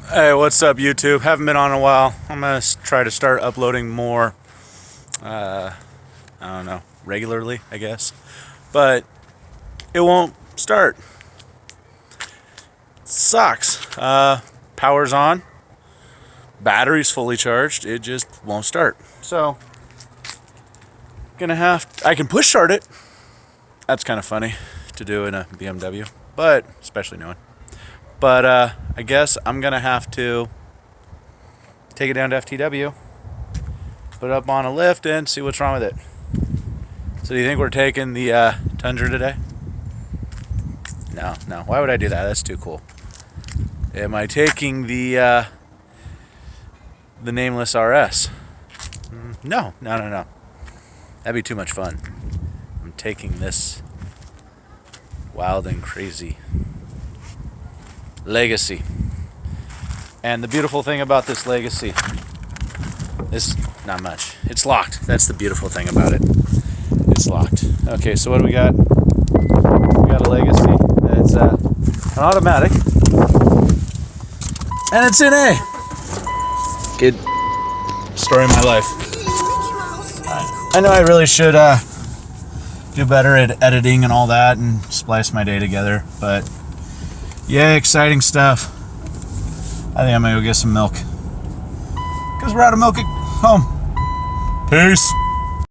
Hey, what's up, YouTube? Haven't been on in a while. I'm gonna try to start uploading more. I don't know, regularly, I guess. But it won't start. Sucks. Power's on. Battery's fully charged. It just won't start. So, I can push start it. That's kind of funny to do in a BMW, but especially new one. But I guess I'm gonna have to take it down to FTW, put it up on a lift, and see what's wrong with it. So do you think we're taking the Tundra today? No. Why would I do that? That's too cool. Am I taking the nameless RS? No. That'd be too much fun. I'm taking this wild and crazy Legacy. And the beautiful thing about this Legacy is not much. It's locked. That's the beautiful thing about it. It's locked. Okay, so what do we got? We got a Legacy. It's an automatic. And it's in A. Good story of my life. I know I really should do better at editing and all that and splice my day together, but yeah, exciting stuff. I think I'm gonna go get some milk, because we're out of milk at home. Peace.